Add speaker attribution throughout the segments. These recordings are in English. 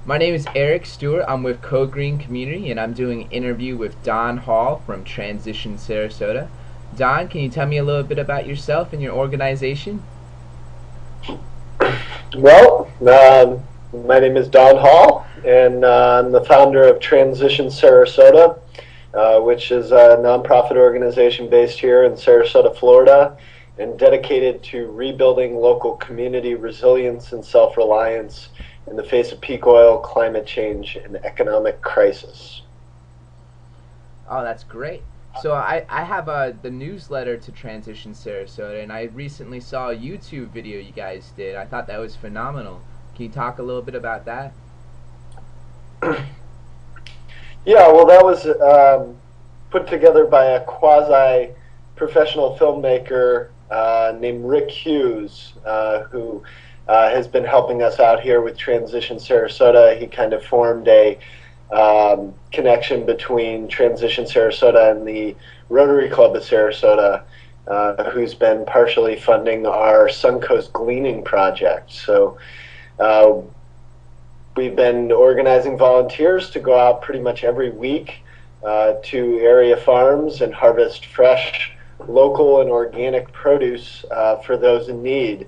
Speaker 1: My name is Eric Stewart. I'm with Code Green Community, and I'm doing an interview with Don Hall from Transition Sarasota. Don, can you tell me a little bit about yourself and your organization?
Speaker 2: Well, my name is Don Hall, and I'm the founder of Transition Sarasota, which is a nonprofit organization based here in Sarasota, Florida, and dedicated to rebuilding local community resilience and self-reliance in the face of peak oil, climate change, and economic crisis.
Speaker 1: Oh, that's great. So I have the newsletter to Transition Sarasota, and I recently saw a YouTube video you guys did. I thought that was phenomenal. Can you talk a little bit about that?
Speaker 2: Yeah, well, that was put together by a quasi-professional filmmaker named Rick Hughes, who has been helping us out here with Transition Sarasota. He kind of formed a connection between Transition Sarasota and the Rotary Club of Sarasota, who's been partially funding our Suncoast Gleaning project. So we've been organizing volunteers to go out pretty much every week to area farms and harvest fresh, local, and organic produce for those in need.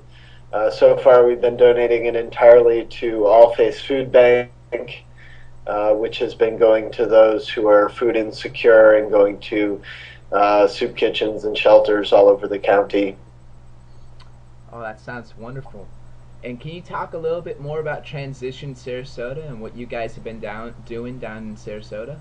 Speaker 2: So far, we've been donating it entirely to All Face Food Bank, which has been going to those who are food insecure and going to soup kitchens and shelters all over the county.
Speaker 1: Oh, that sounds wonderful. And can you talk a little bit more about Transition Sarasota and what you guys have been doing down in Sarasota?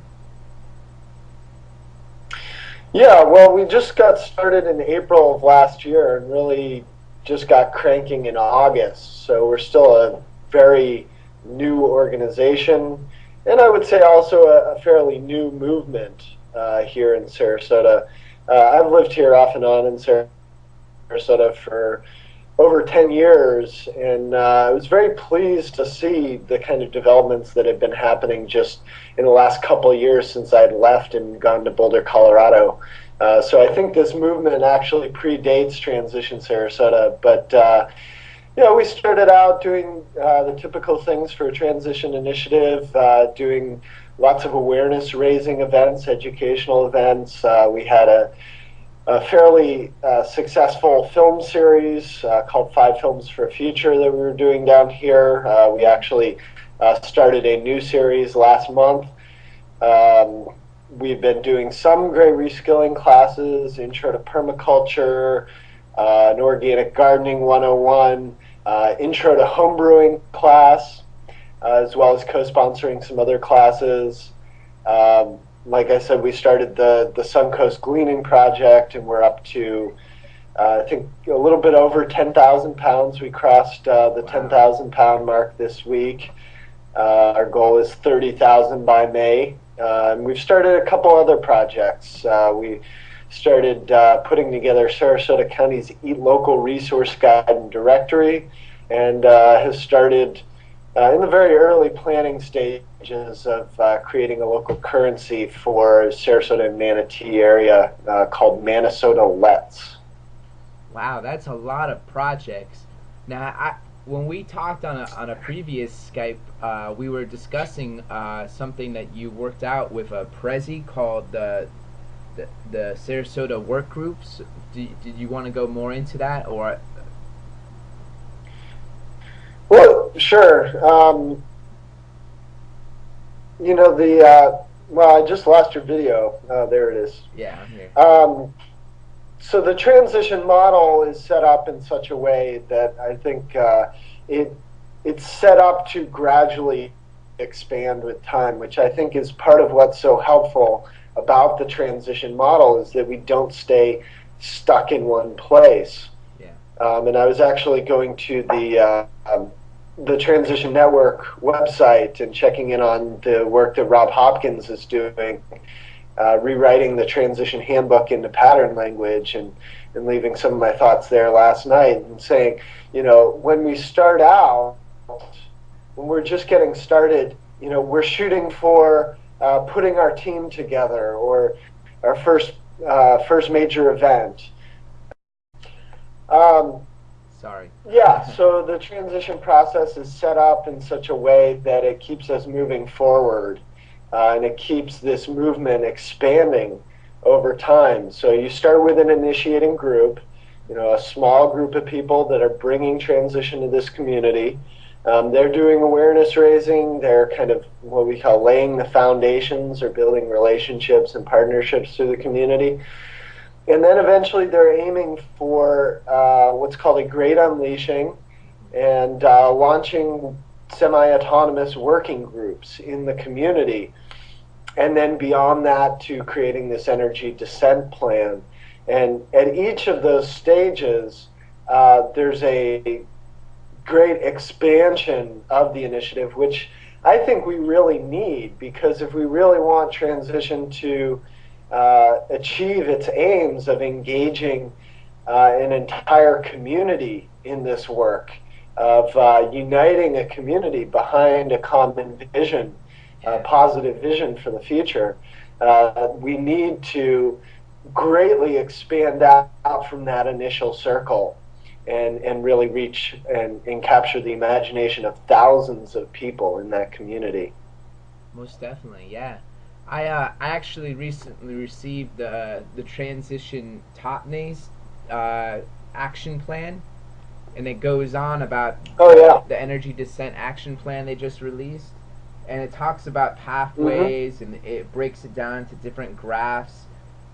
Speaker 2: Yeah, well, we just got started in April of last year and really just got cranking in August. So we're still a very new organization, and I would say also a fairly new movement here in Sarasota. I've lived here off and on in Sarasota for over 10 years, and I was very pleased to see the kind of developments that have been happening just in the last couple of years since I'd left and gone to Boulder, Colorado. So I think this movement actually predates Transition Sarasota, but you know, we started out doing the typical things for a transition initiative, doing lots of awareness raising events, educational events. We had a fairly successful film series called 5 Films for a Future that we were doing down here. We actually started a new series last month. We've been doing some great reskilling classes, Intro to Permaculture, an Organic Gardening 101, Intro to Homebrewing class, as well as co-sponsoring some other classes. Like I said, we started the Suncoast Gleaning project, and we're up to, I think, a little bit over 10,000 pounds. We crossed the 10,000 pound mark this week. Our goal is 30,000 by May. And we've started a couple other projects. We started putting together Sarasota County's Eat Local resource guide and directory, and has started in the very early planning stages of creating a local currency for Sarasota and Manatee area called Minnesota Let's.
Speaker 1: Wow, that's a lot of projects. Now, when we talked on a previous Skype, we were discussing something that you worked out with a Prezi called the Sarasota Work Groups. Did you want to go more into that, or?
Speaker 2: Well, sure. You know, well, I just lost your video. Oh, there it is.
Speaker 1: Yeah, I'm here.
Speaker 2: So the transition model is set up in such a way that I think it's set up to gradually expand with time, which I think is part of what's so helpful about the transition model, is that we don't stay stuck in one place.
Speaker 1: Yeah.
Speaker 2: And I was actually going to the Transition Network website and checking in on the work that Rob Hopkins is doing, rewriting the transition handbook into pattern language, and leaving some of my thoughts there last night, and saying, you know, when we start out, when we're just getting started, you know, we're shooting for putting our team together, or our first major event.
Speaker 1: Sorry.
Speaker 2: Yeah, so the transition process is set up in such a way that it keeps us moving forward, and it keeps this movement expanding over time. So you start with an initiating group, a small group of people that are bringing transition to this community. They're doing awareness raising. They're kind of what we call laying the foundations or building relationships and partnerships through the community. And then eventually they're aiming for what's called a great unleashing and launching semi-autonomous working groups in the community. And then beyond that to creating this energy descent plan. And at each of those stages, there's a great expansion of the initiative, which I think we really need, because if we really want transition to achieve its aims of engaging an entire community in this work, of uniting a community behind a common vision, a positive vision for the future, we need to greatly expand out from that initial circle and really reach and capture the imagination of thousands of people in that community.
Speaker 1: Most definitely, yeah. I actually recently received the Transition Topnays action plan, and it goes on about the energy descent action plan they just released, and it talks about pathways, and it breaks it down into different graphs,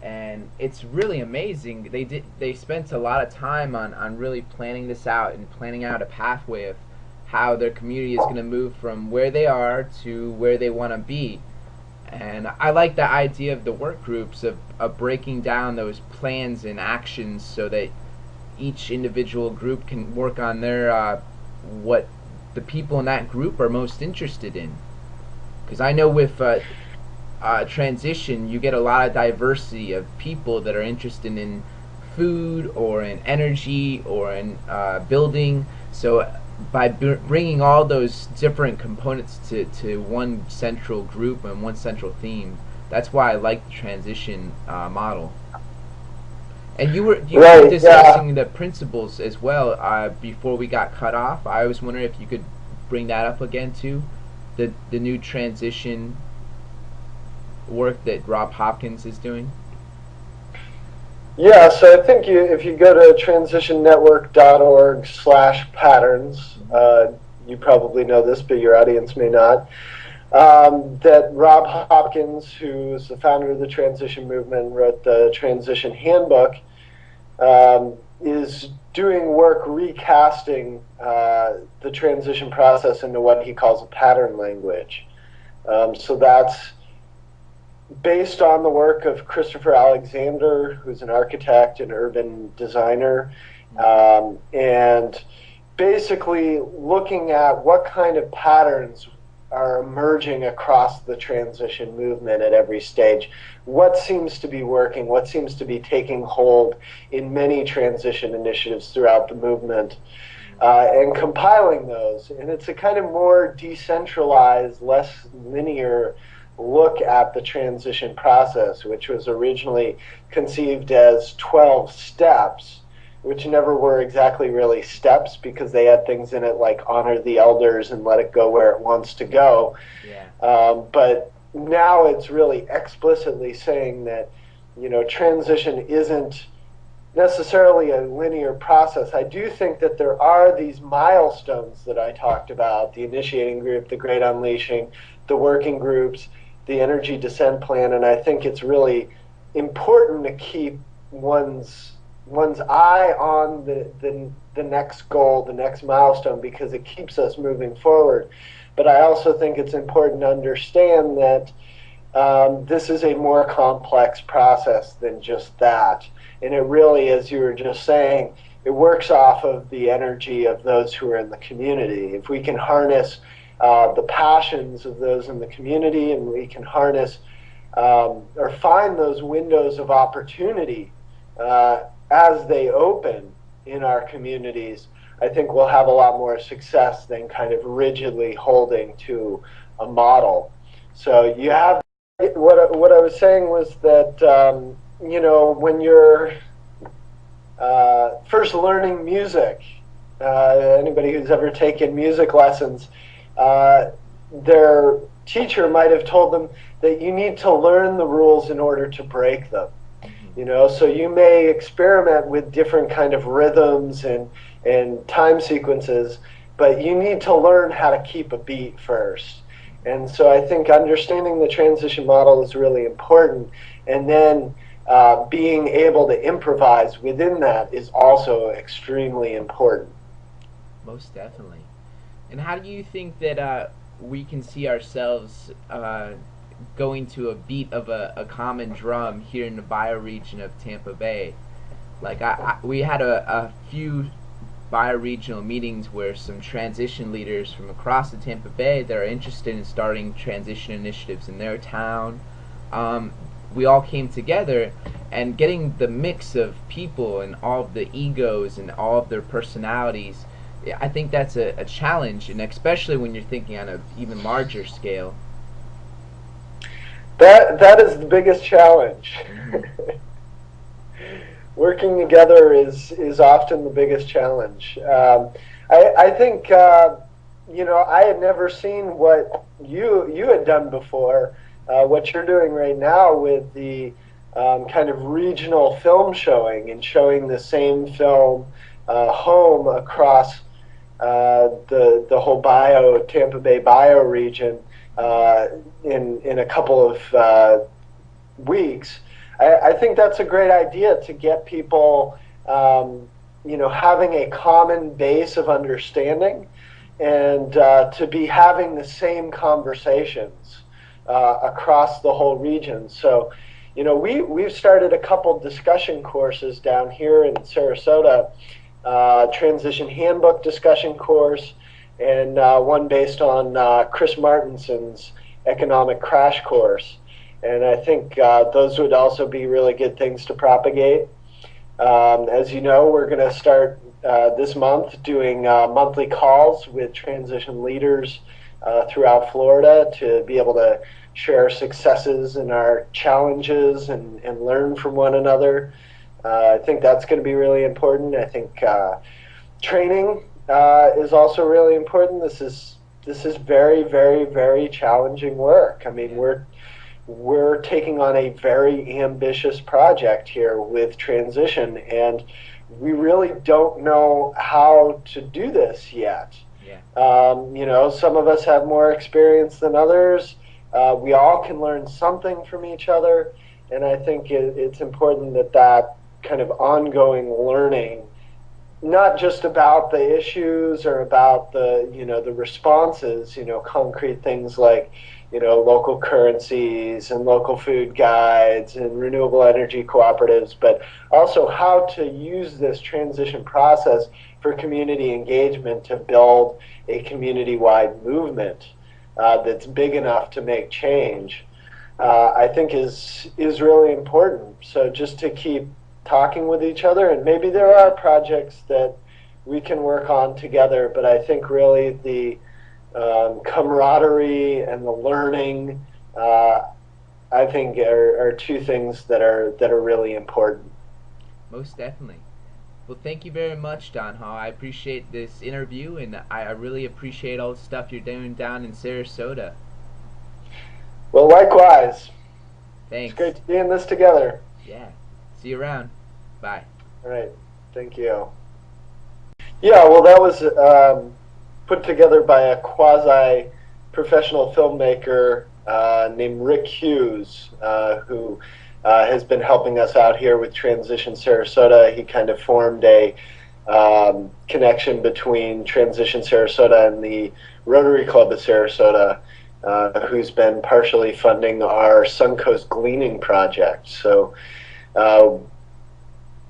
Speaker 1: and it's really amazing. They spent a lot of time on really planning this out and planning out a pathway of how their community is going to move from where they are to where they want to be. And I like the idea of the work groups of breaking down those plans and actions so that each individual group can work on their what the people in that group are most interested in. Because I know with transition, you get a lot of diversity of people that are interested in food or in energy or in building. So by bringing all those different components to one central group and one central theme, that's why I like the transition model. And you were discussing the principles as well before we got cut off. I was wondering if you could bring that up again too, the new transition work that Rob Hopkins is doing.
Speaker 2: Yeah, so I think if you go to transitionnetwork.org/patterns, you probably know this, but your audience may not, that Rob Hopkins, who's the founder of the transition movement, wrote the Transition Handbook, is doing work recasting the transition process into what he calls a pattern language. So that's based on the work of Christopher Alexander, who's an architect and urban designer, and basically looking at what kind of patterns are emerging across the transition movement at every stage. What seems to be working, what seems to be taking hold in many transition initiatives throughout the movement, and compiling those. And it's a kind of more decentralized, less linear look at the transition process, which was originally conceived as 12 steps, which never were exactly really steps because they had things in it like honor the elders and let it go where it wants to go. But now it's really explicitly saying that, transition isn't necessarily a linear process. I do think that there are these milestones that I talked about, the initiating group, the great unleashing, the working groups, the energy descent plan, and I think it's really important to keep one's eye on the next goal, the next milestone, because it keeps us moving forward. But I also think it's important to understand that this is a more complex process than just that. And it really, as you were just saying, it works off of the energy of those who are in the community. If we can harness the passions of those in the community, and we can harness or find those windows of opportunity as they open in our communities, I think we'll have a lot more success than kind of rigidly holding to a model. So you have, what I was saying was that, when you're first learning music, anybody who's ever taken music lessons, their teacher might have told them that you need to learn the rules in order to break them. You know, so you may experiment with different kind of rhythms and time sequences, but you need to learn how to keep a beat first. And so I think understanding the transition model is really important, and then being able to improvise within that is also extremely important.
Speaker 1: Most definitely. And how do you think that we can see ourselves going to a beat of a common drum here in the bioregion of Tampa Bay? Like we had a few bioregional meetings where some transition leaders from across the Tampa Bay that are interested in starting transition initiatives in their town, we all came together, and getting the mix of people and all of the egos and all of their personalities, I think that's a challenge, and especially when you're thinking on an even larger scale.
Speaker 2: That is the biggest challenge. Working together is often the biggest challenge. I think you know, I had never seen what you had done before, what you're doing right now with the kind of regional film showing and showing the same film home across the whole Tampa Bay bioregion in a couple of weeks. I think that's a great idea to get people, you know, having a common base of understanding, and to be having the same conversations across the whole region. So, you know, we've started a couple discussion courses down here in Sarasota, transition handbook discussion course, and one based on Chris Martinson's economic crash course. And I think those would also be really good things to propagate. As you know, we're going to start this month doing monthly calls with transition leaders throughout Florida to be able to share successes and our challenges and learn from one another. I think that's going to be really important. I think training is also really important. This is very, very, very challenging work. I mean, we're taking on a very ambitious project here with transition, and we really don't know how to do this yet. Yeah. You know, some of us have more experience than others. We all can learn something from each other, and I think it's important that kind of ongoing learning, not just about the issues or about the, you know, the responses, you know, concrete things like, you know, local currencies and local food guides and renewable energy cooperatives, but also how to use this transition process for community engagement to build a community-wide movement that's big enough to make change, I think is really important. So just to keep talking with each other, and maybe there are projects that we can work on together, but I think really the camaraderie and the learning, I think are two things that are really important.
Speaker 1: Most definitely. Well, thank you very much, Don Hall. I appreciate this interview, and I really appreciate all the stuff you're doing down in Sarasota.
Speaker 2: Well, likewise.
Speaker 1: Thanks.
Speaker 2: It's great to be in this together.
Speaker 1: Yeah. See you around. Bye.
Speaker 2: All right. Thank you. Yeah, well, that was put together by a quasi-professional filmmaker named Rick Hughes, who has been helping us out here with Transition Sarasota. He kind of formed a connection between Transition Sarasota and the Rotary Club of Sarasota, who's been partially funding our Suncoast Gleaning project. So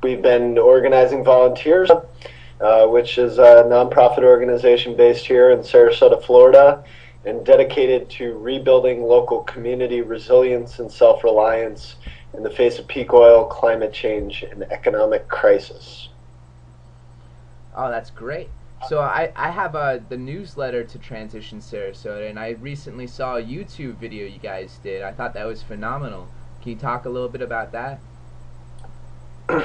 Speaker 2: we've been organizing volunteers, which is a nonprofit organization based here in Sarasota, Florida, and dedicated to rebuilding local community resilience and self-reliance in the face of peak oil, climate change, and economic crisis.
Speaker 1: Oh, that's great. So I have the newsletter to Transition Sarasota, and I recently saw a YouTube video you guys did. I thought that was phenomenal. Can you talk a little bit about that? You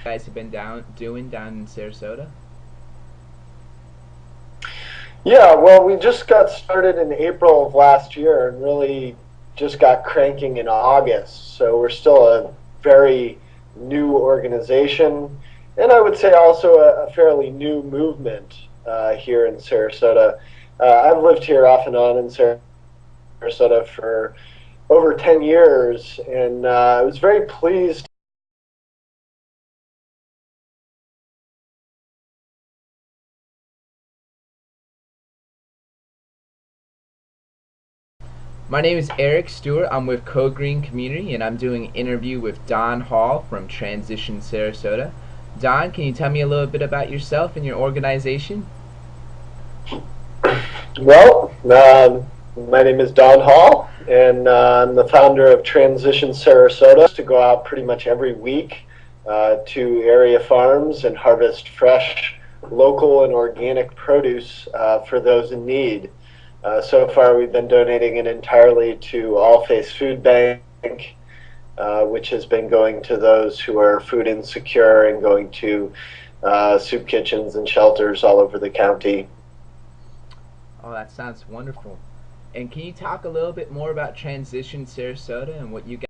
Speaker 1: guys have been doing down in Sarasota?
Speaker 2: Yeah, well, we just got started in April of last year and really just got cranking in August. So we're still a very new organization, and I would say also a fairly new movement here in Sarasota. I've lived here off and on in Sarasota for over 10 years, and I was very pleased.
Speaker 1: My name is Eric Stewart. I'm with Code Green Community, and I'm doing an interview with Don Hall from Transition Sarasota. Don, can you tell me a little bit about yourself and your organization?
Speaker 2: Well, my name is Don Hall, and I'm the founder of Transition Sarasota. To go out pretty much every week to area farms and harvest fresh, local, and organic produce for those in need. So far, we've been donating it entirely to All Face Food Bank, which has been going to those who are food insecure and going to soup kitchens and shelters all over the county.
Speaker 1: Oh, that sounds wonderful. And can you talk a little bit more about Transition Sarasota and what you guys